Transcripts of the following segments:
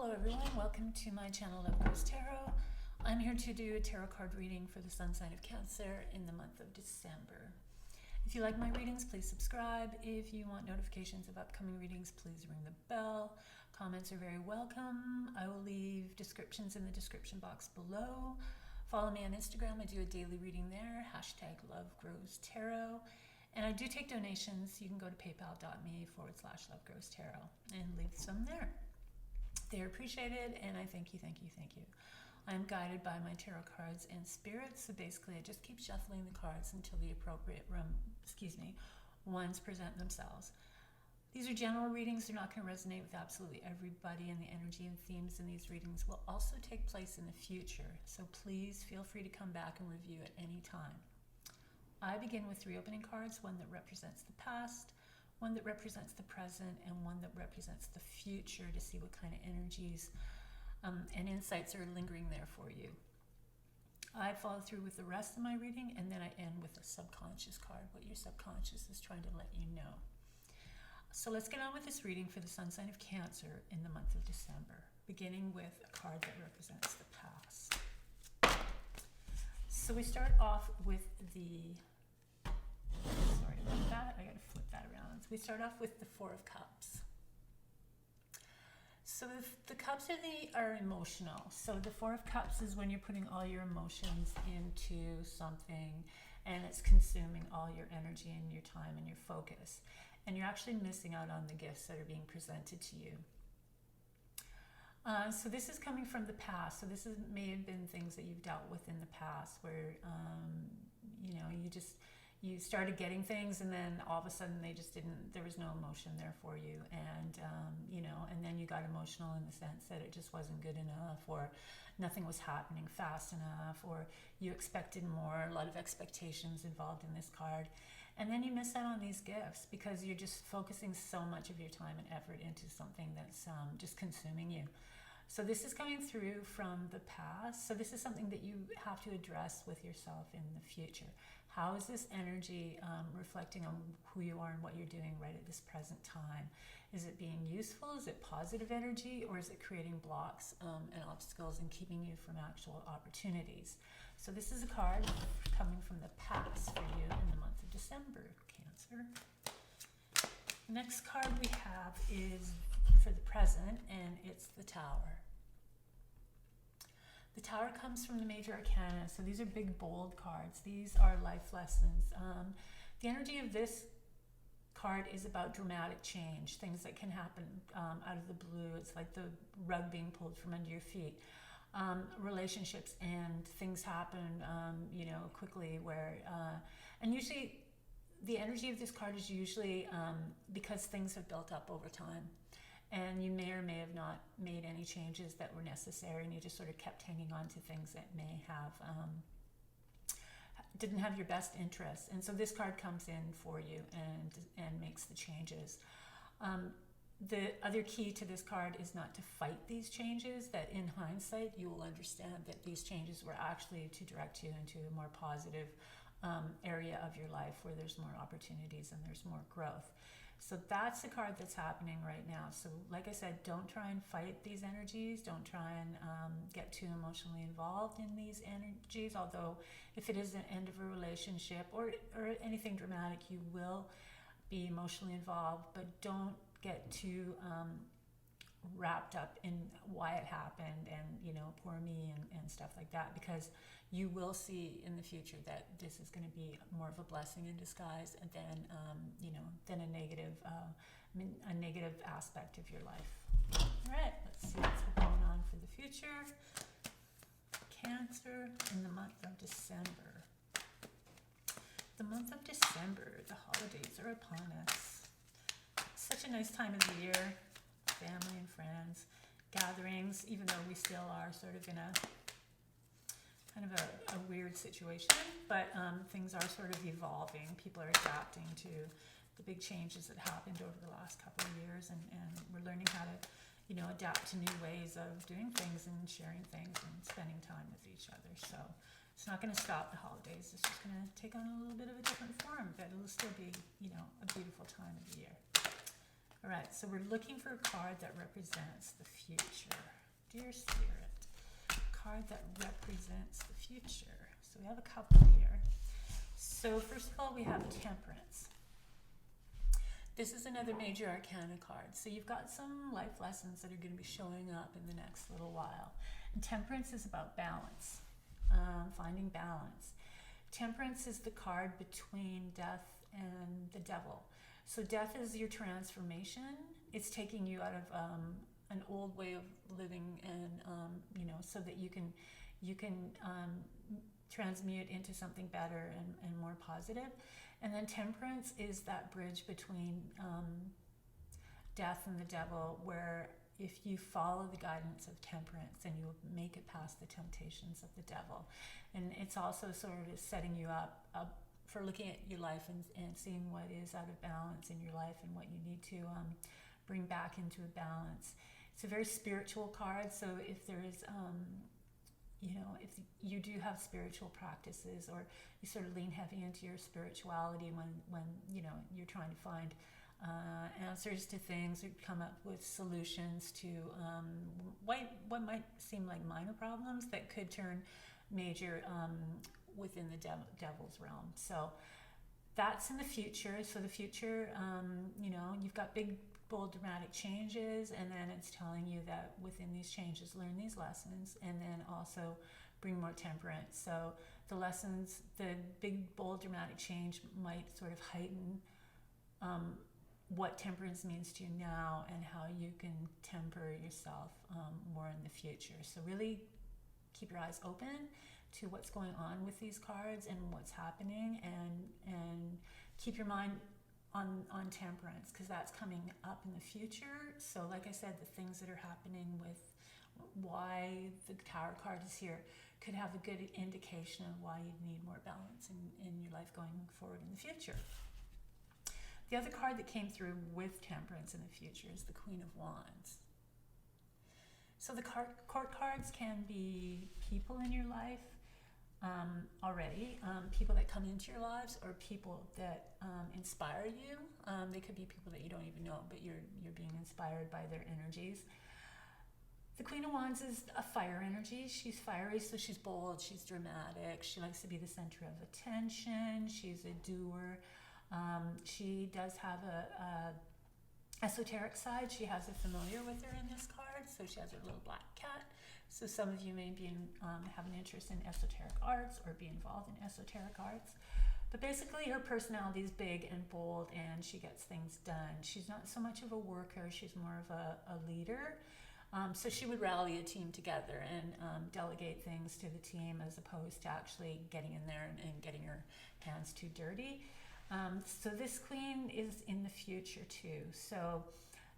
Hello everyone, welcome to my channel LoveGrowsTarot. I'm here to do a tarot card reading for the sun sign of Cancer in the month of December. If you like my readings, please subscribe. If you want notifications of upcoming readings, please ring the bell. Comments are very welcome. I will leave descriptions in the description box below. Follow me on Instagram. I do a daily reading there, #LoveGrowsTarot. And I do take donations. You can go to paypal.me/LoveGrowsTarot and leave some there. They're appreciated, and I thank you. I'm guided by my tarot cards and spirits, so basically I just keep shuffling the cards until the appropriate ones present themselves. These are general readings. They're not going to resonate with absolutely everybody, and the energy and themes in these readings will also take place in the future, so please feel free to come back and review at any time. I begin with 3 opening cards, one that represents the past, one that represents the present, and one that represents the future, to see what kind of energies and insights are lingering there for you. I follow through with the rest of my reading, and then I end with a subconscious card, what your subconscious is trying to let you know. So let's get on with this reading for the sun sign of Cancer in the month of December, beginning with a card that represents the past. So we start off with the I gotta flip that around. So we start off with the 4 of Cups. So the cups are emotional. So the 4 of Cups is when you're putting all your emotions into something and it's consuming all your energy and your time and your focus. And you're actually missing out on the gifts that are being presented to you. So this is coming from the past. So this may have been things that you've dealt with in the past where, you started getting things, and then all of a sudden there was no emotion there for you, and and then you got emotional in the sense that it just wasn't good enough, or nothing was happening fast enough, or you expected more, a lot of expectations involved in this card, and then you miss out on these gifts because you're just focusing so much of your time and effort into something that's just consuming you. So this is coming through from the past. So this is something that you have to address with yourself in the future. How is this energy reflecting on who you are and what you're doing right at this present time? Is it being useful? Is it positive energy? Or is it creating blocks and obstacles and keeping you from actual opportunities? So this is a card coming from the past for you in the month of December, Cancer. The next card we have is for the present, and it's the Tower. The Tower comes from the Major Arcana, so these are big, bold cards. These are life lessons. The energy of this card is about dramatic change, things that can happen out of the blue. It's like the rug being pulled from under your feet. Relationships and things happen, quickly. And usually, the energy of this card is usually because things have built up over time. And you may or may have not made any changes that were necessary, and you just sort of kept hanging on to things that may have didn't have your best interests. And so this card comes in for you and makes the changes. The other key to this card is not to fight these changes, that in hindsight you will understand that these changes were actually to direct you into a more positive area of your life where there's more opportunities and there's more growth. So that's the card that's happening right now. So like I said, don't try and fight these energies. Don't try and get too emotionally involved in these energies. Although if it is an end of a relationship or anything dramatic, you will be emotionally involved, but don't get too wrapped up in why it happened and poor me and stuff like that, because you will see in the future that this is going to be more of a blessing in disguise than than a negative aspect of your life. All right, let's see what's going on for the future. Cancer in the month of December. The month of December, the holidays are upon us. Such a nice time of the year. Family and friends, gatherings, even though we still are sort of in a kind of a weird situation, but things are sort of evolving. People are adapting to the big changes that happened over the last couple of years, and we're learning how to adapt to new ways of doing things and sharing things and spending time with each other. So it's not going to stop the holidays. It's just going to take on a little bit of a different form, but it'll still be a beautiful time of the year. All right, so we're looking for a card that represents the future. Dear Spirit, card that represents the future. So we have a couple here. So first of all, we have Temperance. This is another major arcana card. So you've got some life lessons that are going to be showing up in the next little while. And Temperance is about balance, finding balance. Temperance is the card between death and the devil. So death is your transformation. It's taking you out of an old way of living, and so that you can transmute into something better and more positive. And then Temperance is that bridge between death and the devil, where if you follow the guidance of Temperance, then you'll make it past the temptations of the devil. And it's also sort of setting you up for looking at your life and seeing what is out of balance in your life and what you need to bring back into a balance. It's a very spiritual card, so if there is, if you do have spiritual practices, or you sort of lean heavy into your spirituality when you're trying to find answers to things, or come up with solutions to what might seem like minor problems that could turn major within the devil's realm. So that's in the future. So the future, you've got big, bold, dramatic changes, and then it's telling you that within these changes, learn these lessons, and then also bring more temperance. So the lessons, the big, bold, dramatic change might sort of heighten what temperance means to you now, and how you can temper yourself more in the future. So really keep your eyes open to what's going on with these cards and what's happening, and keep your mind on temperance, because that's coming up in the future. So like I said, the things that are happening with why the Tower card is here could have a good indication of why you need more balance in your life going forward in the future. The other card that came through with Temperance in the future is the Queen of Wands. So the court cards can be people in your life already, people that come into your lives, or people that inspire you. They could be people that you don't even know, but you're being inspired by their energies. The Queen of Wands is a fire energy. She's fiery, so she's bold, she's dramatic, she likes to be the center of attention, she's a doer. She does have a esoteric side. She has a familiar with her in this card, so she has her little black cat. So some of you may be have an interest in esoteric arts, or be involved in esoteric arts. But basically her personality is big and bold, and she gets things done. She's not so much of a worker, she's more of a leader. So she would rally a team together and delegate things to the team, as opposed to actually getting in there and getting her hands too dirty. So this queen is in the future too. So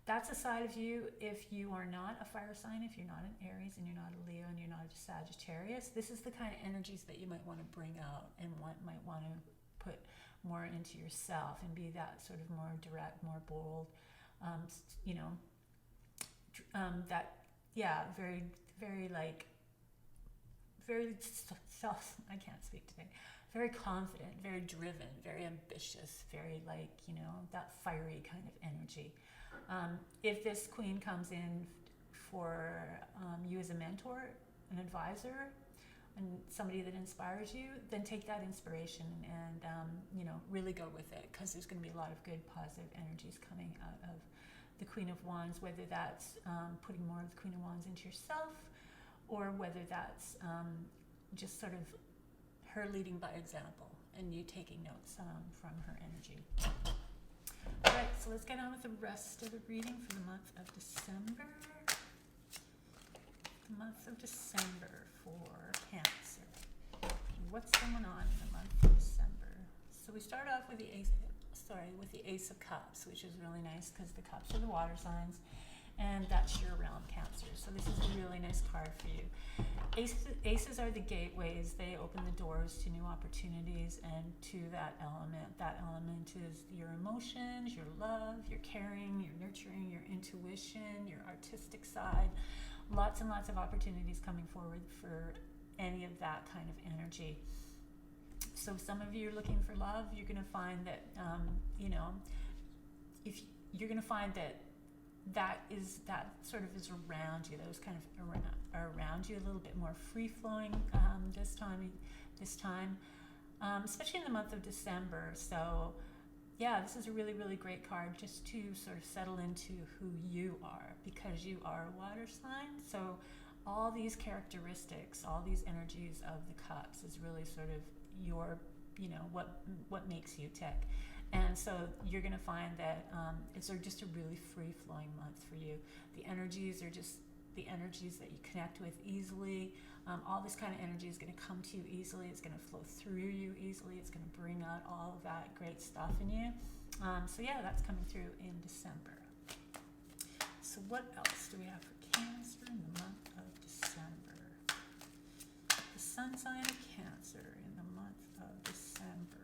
that's a side of you. If you are not a fire sign, if you're not an Aries, and you're not a Leo, and you're not a Sagittarius, this is the kind of energies that you might want to bring out, and might want to put more into yourself, and be that sort of more direct, more bold, very, very very self, I can't speak today, very confident, very driven, very ambitious, very that fiery kind of energy. If this queen comes in for you as a mentor, an advisor, and somebody that inspires you, then take that inspiration and really go with it, because there's going to be a lot of good positive energies coming out of the Queen of Wands, whether that's putting more of the Queen of Wands into yourself, or whether that's just sort of her leading by example and you taking notes from her energy. All right, so let's get on with the rest of the reading for the month of December. The month of December for Cancer. What's going on in the month of December? So we start off with the Ace of Cups, which is really nice, because the cups are the water signs, and that's your realm, Cancer. So this is a really nice card for you. Aces are the gateways. They open the doors to new opportunities and to that element. That element is your emotions, your love, your caring, your nurturing, your intuition, your artistic side. Lots and lots of opportunities coming forward for any of that kind of energy. So some of you are looking for love. You're going to find that, if you're going to find that sort of is around you. Those kind of are around you, a little bit more free flowing this time, especially in the month of December. So yeah, this is a really, really great card just to sort of settle into who you are, because you are a water sign. So all these characteristics, all these energies of the cups is really sort of your, what makes you tick. And so you're going to find that it's just a really free-flowing month for you. The energies are just the energies that you connect with easily. All this kind of energy is going to come to you easily. It's going to flow through you easily. It's going to bring out all of that great stuff in you. So yeah, that's coming through in December. So what else do we have for Cancer in the month of December? The sun sign of Cancer in the month of December.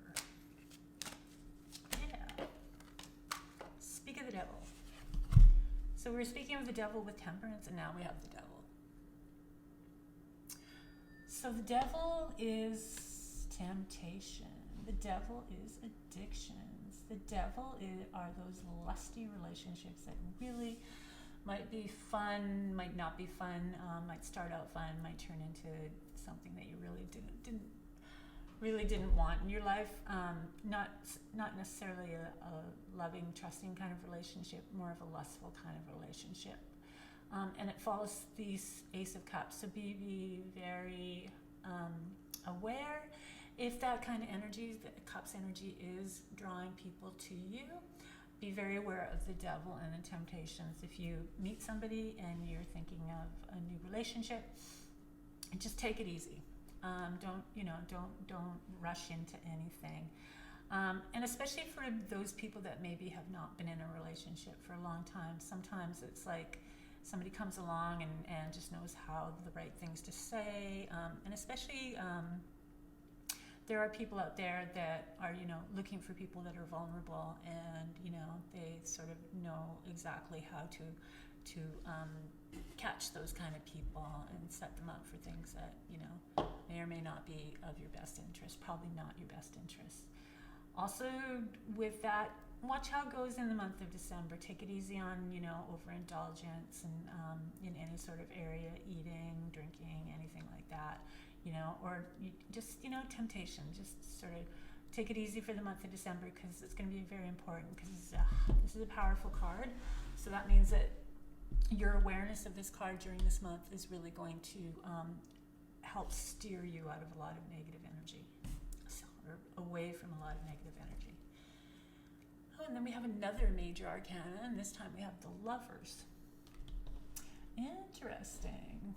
Speak of the devil. So we were speaking of the devil with Temperance, and now we have the devil. So the devil is temptation. The devil is addictions. The devil are those lusty relationships that really might be fun, might not be fun, might start out fun, might turn into something that you really didn't want in your life. Not necessarily a loving, trusting kind of relationship, more of a lustful kind of relationship. And it follows the Ace of Cups. So be very aware if that kind of energy, the Cups energy, is drawing people to you. Be very aware of the devil and the temptations. If you meet somebody and you're thinking of a new relationship, just take it easy. Don't rush into anything. And especially for those people that maybe have not been in a relationship for a long time, sometimes it's like somebody comes along and just knows how the right things to say. And especially there are people out there that are, looking for people that are vulnerable, and, they sort of know exactly how to catch those kind of people and set them up for things that, may or may not be of your best interest, probably not your best interest. Also, with that, watch how it goes in the month of December. Take it easy on, overindulgence and in any sort of area, eating, drinking, anything like that, or just, temptation. Just sort of take it easy for the month of December, because it's going to be very important, because this is a powerful card. So that means that your awareness of this card during this month is really going to help steer you out of a lot of negative energy, or away from a lot of negative energy. Oh, and then we have another major arcana, and this time we have the Lovers. Interesting,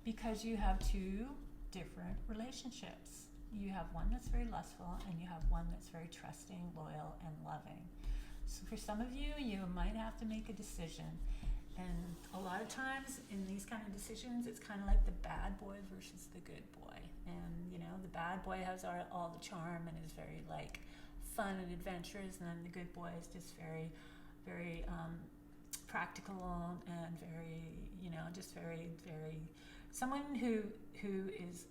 because you have two different relationships. You have one that's very lustful, and you have one that's very trusting, loyal, and loving. So for some of you, you might have to make a decision. And a lot of times in these kind of decisions, it's kind of like the bad boy versus the good boy. And, the bad boy has all the charm and is very fun and adventurous, and then the good boy is just very, very practical and very, just very, very, someone who is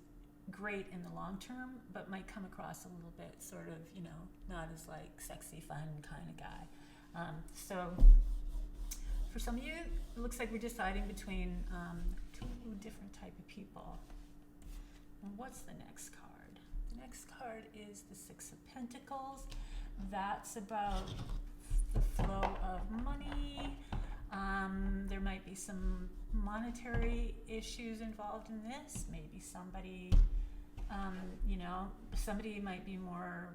great in the long term, but might come across a little bit sort of, not as sexy, fun kind of guy. So for some of you, it looks like we're deciding between two different type of people. And what's the next card? The next card is the Six of Pentacles. That's about the flow of money. There might be some monetary issues involved in this. Maybe somebody, somebody might be more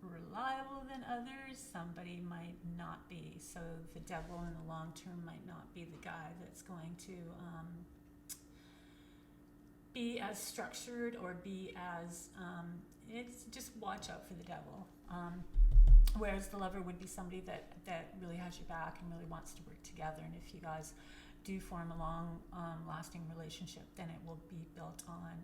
reliable than others. Somebody might not be. So the devil in the long term might not be the guy that's going to be as structured or be as, it's just watch out for the devil. Whereas the lover would be somebody that really has your back and really wants to work together. And if you guys do form a long lasting relationship, then it will be built on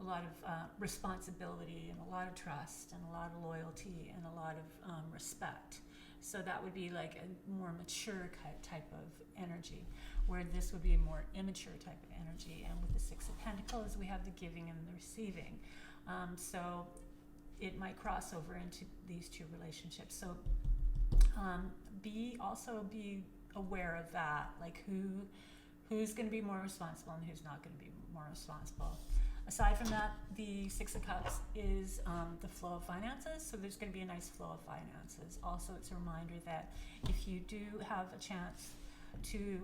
a lot of responsibility and a lot of trust and a lot of loyalty and a lot of respect. So that would be like a more mature type of energy, where this would be a more immature type of energy. And with the Six of Pentacles, we have the giving and the receiving. So it might cross over into these two relationships. So Be aware of that, like who's going to be more responsible and who's not going to be more responsible. Aside from that, the Six of Cups is the flow of finances, so there's going to be a nice flow of finances. Also, it's a reminder that if you do have a chance to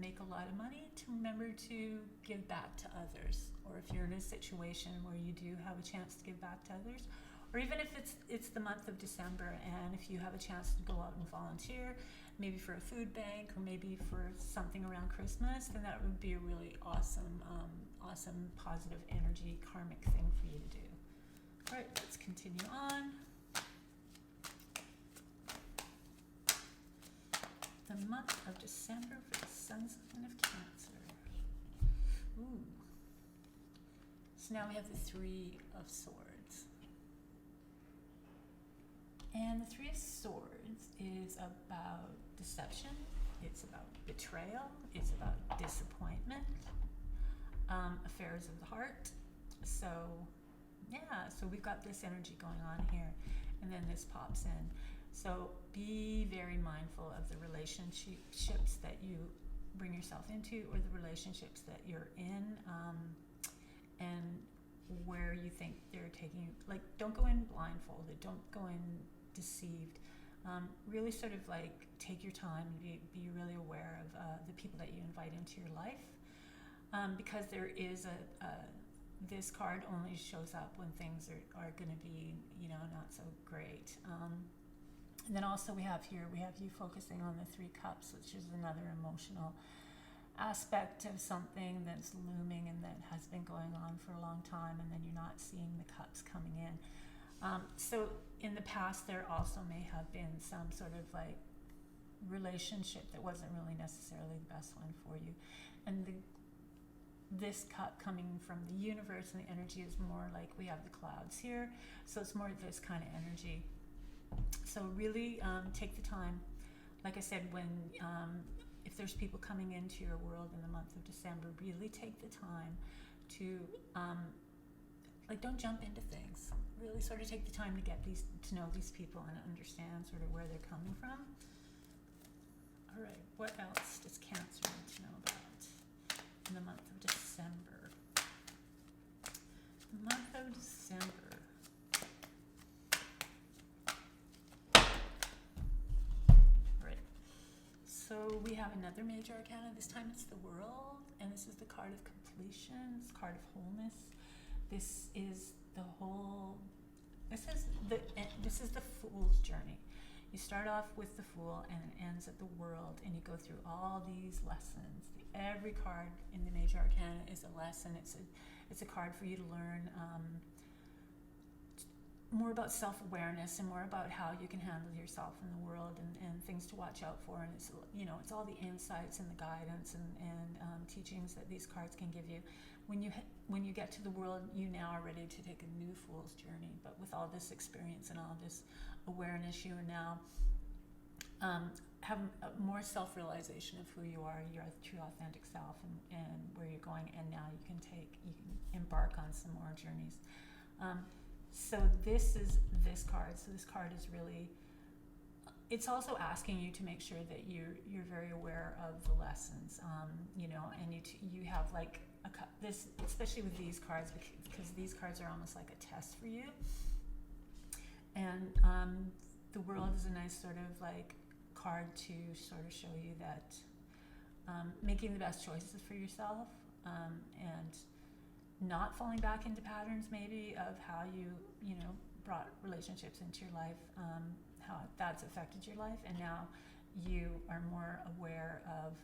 make a lot of money, to remember to give back to others. Or if you're in a situation where you do have a chance to give back to others, or even if it's the month of December, and if you have a chance to go out and volunteer, maybe for a food bank or maybe for something around Christmas, then that would be a really awesome, awesome positive energy karmic thing for you to do. All right, let's continue on. The month of December for the Sun sign of Cancer. Ooh. So now we have the Three of Swords. And the Three of Swords is about deception, it's about betrayal, it's about disappointment, affairs of the heart. So yeah, so we've got this energy going on here, and then this pops in. So be very mindful of the relationships that you bring yourself into, or the relationships that you're in, and where you think they're taking you. Like, don't go in blindfolded, don't go in deceived. Really sort of like take your time and be really aware of the people that you invite into your life, because there is this card only shows up when things are going to be, not so great. And then also we have you focusing on the Three Cups, which is another emotional aspect of something that's looming and that has been going on for a long time, and then you're not seeing the cups coming in. So in the past, there also may have been some sort of like relationship that wasn't really necessarily the best one for you. And this cup coming from the universe and the energy is more like, we have the clouds here. So it's more this kind of energy. So really take the time. Like I said, when if there's people coming into your world in the month of December, really take the time to don't jump into things. Really sort of take the time to know these people and understand sort of where they're coming from. All right, what else does Cancer need to know about in the month of December? The month of December. All right, so we have another major arcana. This time it's the World, and this is the card of completion, this card of wholeness. This is this is the Fool's journey. You start off with the Fool and it ends at the World, and you go through all these lessons. Every card in the major arcana is a lesson. It's a card for you to learn more about self-awareness and more about how you can handle yourself in the world, and things to watch out for. And it's all the insights and the guidance and teachings that these cards can give you. When you get to the World, you now are ready to take a new Fool's journey. But with all this experience and all this awareness, you are now have more self-realization of who you are, your true authentic self, and where you're going. And now you can embark on some more journeys. So this is this card. So this card is really, it's also asking you to make sure that you're very aware of the lessons, and you have like this, especially with these cards, because these cards are almost like a test for you. And the World is a nice sort of like card to sort of show you that making the best choices for yourself, and not falling back into patterns maybe of how you brought relationships into your life, how that's affected your life, and now you are more aware of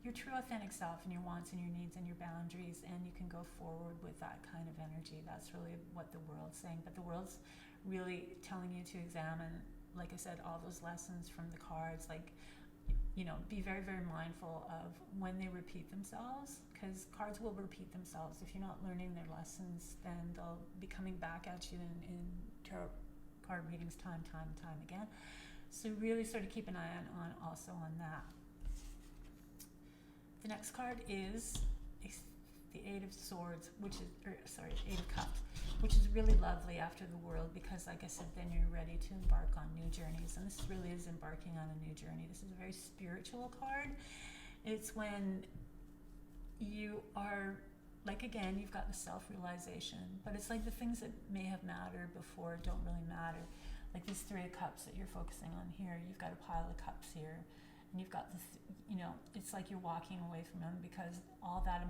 your true authentic self and your wants and your needs and your boundaries, and you can go forward with that kind of energy. That's really what the World's saying. But the World's really telling you to examine, like I said, all those lessons from the cards. Like, be very, very mindful of when they repeat themselves, because cards will repeat themselves. If you're not learning their lessons, then they'll be coming back at you in tarot card readings time and time again. So really sort of keep an eye on that. The next card is the Eight of Swords, Eight of Cups, which is really lovely after the World, because like I said, then you're ready to embark on new journeys. And this really is embarking on a new journey. This is a very spiritual card. It's when you are, like, again, you've got the self-realization, but it's like the things that may have mattered before don't really matter. Like these Three of Cups that you're focusing on here, you've got a pile of cups here, and you've got it's like you're walking away from them because all that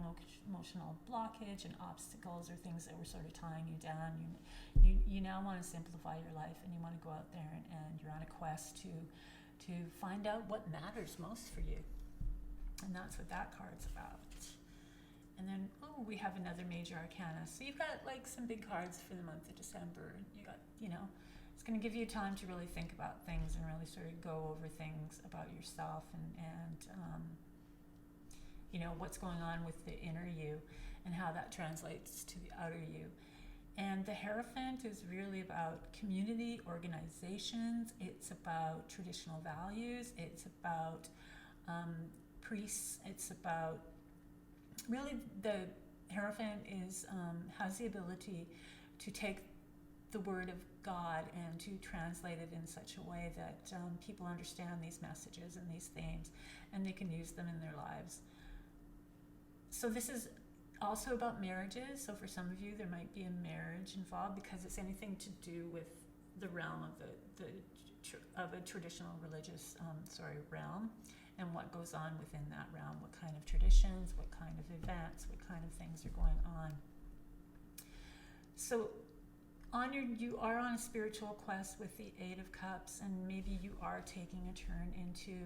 emotional blockage and obstacles or things that were sort of tying you down, you now want to simplify your life, and you want to go out there and you're on a quest to find out what matters most for you. And that's what that card's about. And then, we have another major arcana. So you've got like some big cards for the month of December. You got, it's going to give you time to really think about things and really sort of go over things about yourself and what's going on with the inner you and how that translates to the outer you. And the Hierophant is really about community, organizations. It's about traditional values. It's about priests. It's about, really, the Hierophant has the ability to take the word of God and to translate it in such a way that people understand these messages and these themes, and they can use them in their lives. So this is also about marriages. So for some of you, there might be a marriage involved because it's anything to do with the realm of a traditional religious realm, and what goes on within that realm, what kind of traditions, what kind of events, what kind of things are going on. So you are on a spiritual quest with the Eight of Cups, and maybe you are taking a turn into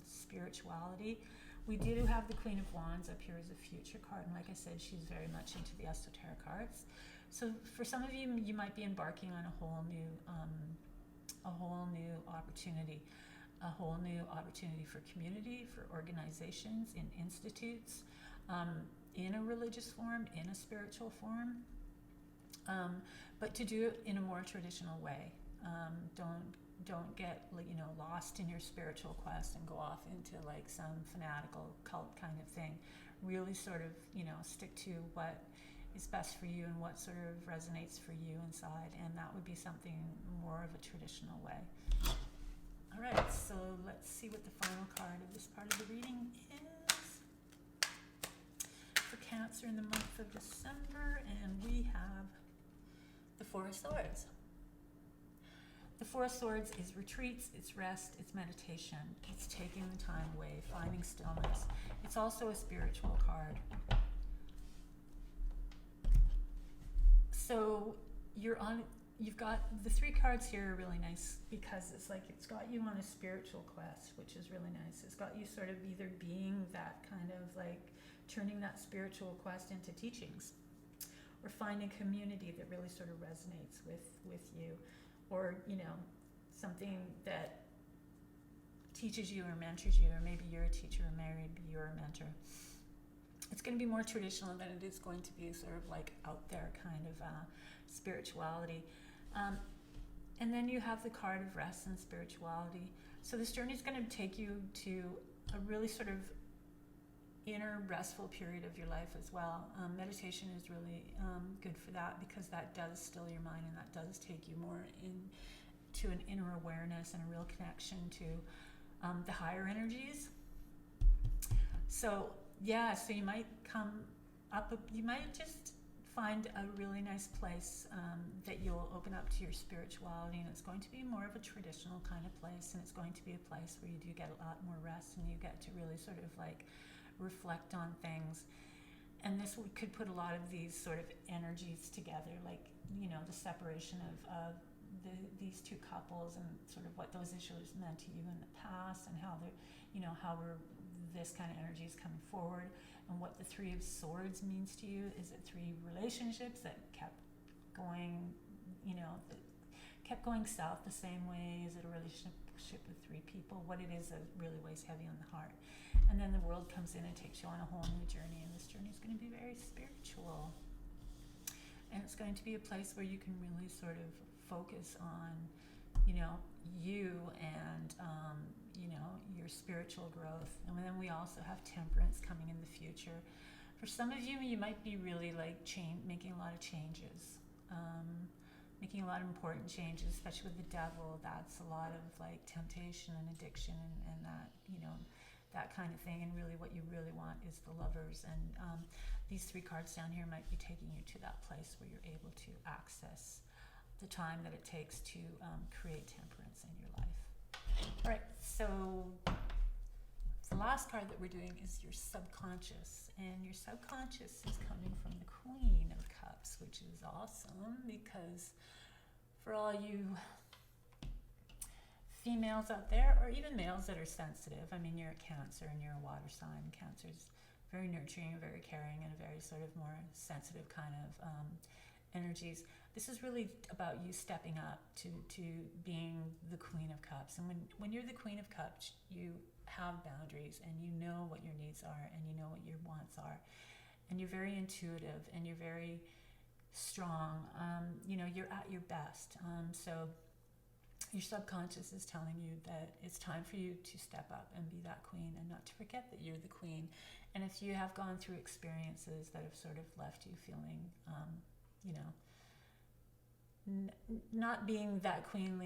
spirituality. We do have the Queen of Wands up here as a future card, and like I said, she's very much into the esoteric arts. So for some of you, you might be embarking on a whole new opportunity. A whole new opportunity for community, for organizations, in institutes, in a religious form, in a spiritual form, but to do it in a more traditional way. Don't get lost in your spiritual quest and go off into like some fanatical cult kind of thing. Really sort of stick to what is best for you and what sort of resonates for you inside, and that would be something more of a traditional way. All right, so let's see what the final card of this part of the reading is for Cancer in the month of December, and we have the Four of Swords. The Four of Swords is retreats, it's rest, it's meditation, it's taking the time away, finding stillness. It's also a spiritual card. So you've got the three cards here are really nice because it's got you on a spiritual quest, which is really nice. It's got you sort of either being that kind of like turning that spiritual quest into teachings, or finding community that really sort of resonates with you, or something that teaches you or mentors you, or maybe you're a teacher, or maybe you're a mentor. It's going to be more traditional than it is going to be sort of like out there kind of spirituality. And then you have the card of rest and spirituality. So this journey is going to take you to a really sort of inner restful period of your life as well. Meditation is really good for that, because that does still your mind, and that does take you more into an inner awareness and a real connection to the higher energies. So so you might you might just find a really nice place that you'll open up to your spirituality, and it's going to be more of a traditional kind of place, and it's going to be a place where you do get a lot more rest, and you get to really sort of like reflect on things. And this could put a lot of these sort of energies together, like the separation of these two couples, and sort of what those issues meant to you in the past, and how they're how this kind of energy is coming forward, and what the Three of Swords means to you. Is it three relationships that kept going south the same way? Is it a relationship with three people? What it is that really weighs heavy on the heart. And then the World comes in and takes you on a whole new journey, and this journey is going to be very spiritual, and it's going to be a place where you can really sort of focus on you and your spiritual growth. And then we also have Temperance coming in the future. For some of you, you might be really like making a lot of changes. making a lot of important changes, especially with the devil. That's a lot of like temptation and addiction and that, that kind of thing. And really what you really want is the Lovers. And these 3 cards down here might be taking you to that place where you're able to access the time that it takes to create temperance in your life. All right, so the last card that we're doing is your subconscious, and your subconscious is coming from the Queen of Cups, which is awesome because for all you females out there, or even males that are sensitive, I mean, you're a Cancer and you're a water sign. Cancer's very nurturing, very caring, and a very sort of more sensitive kind of energies. This is really about you stepping up to being the Queen of Cups. And when you're the Queen of Cups, you have boundaries and you know what your needs are and you know what your wants are. And you're very intuitive and you're very strong. You're at your best. So your subconscious is telling you that it's time for you to step up and be that queen and not to forget that you're the queen. And if you have gone through experiences that have sort of left you feeling, not being that queen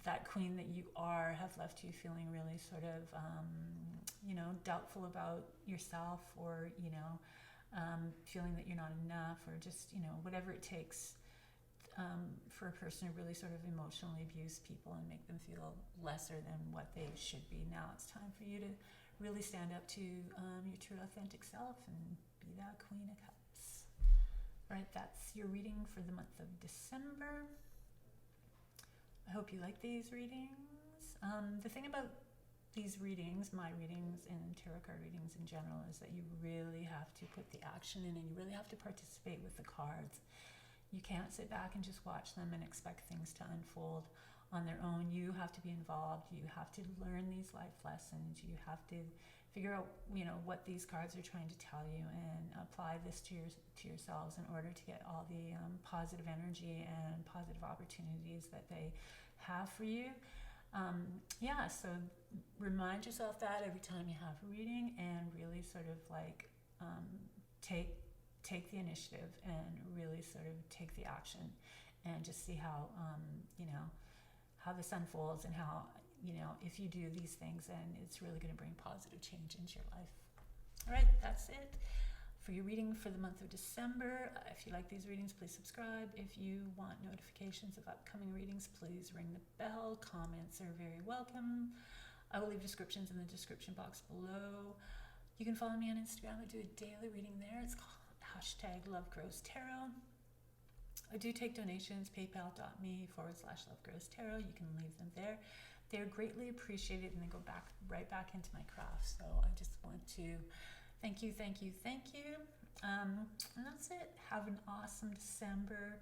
that you are, have left you feeling really sort of, doubtful about yourself, or, feeling that you're not enough, or just, whatever it takes for a person to really sort of emotionally abuse people and make them feel lesser than what they should be. Now it's time for you to really stand up to your true authentic self and be that Queen of Cups. All right, that's your reading for the month of December. I hope you like these readings. The thing about these readings, my readings and tarot card readings in general, is that you really have to put the action in and you really have to participate with the cards. You can't sit back and just watch them and expect things to unfold on their own. You have to be involved. You have to learn these life lessons. You have to figure out, what these cards are trying to tell you and apply this to yourselves in order to get all the positive energy and positive opportunities that they have for you. So remind yourself that every time you have a reading, and really sort of like take the initiative and really sort of take the action, and just see how how this unfolds, and how if you do these things, then it's really going to bring positive change into your life. All right, that's it for your reading for the month of December. If you like these readings, please subscribe. If you want notifications of upcoming readings, please ring the bell. Comments are very welcome. I will leave descriptions in the description box below. You can follow me on Instagram. I do a daily reading there. It's called #LoveGrowsTarot. I do take donations, paypal.me/LoveGrowsTarot. You can leave them there. They're greatly appreciated, and they go right back into my craft. So I just want to thank you. And that's it. Have an awesome December.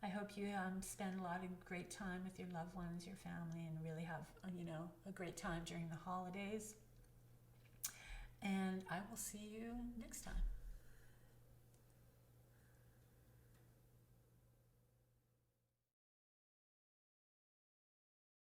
I hope you spend a lot of great time with your loved ones, your family, and really have a great time during the holidays. And I will see you next time.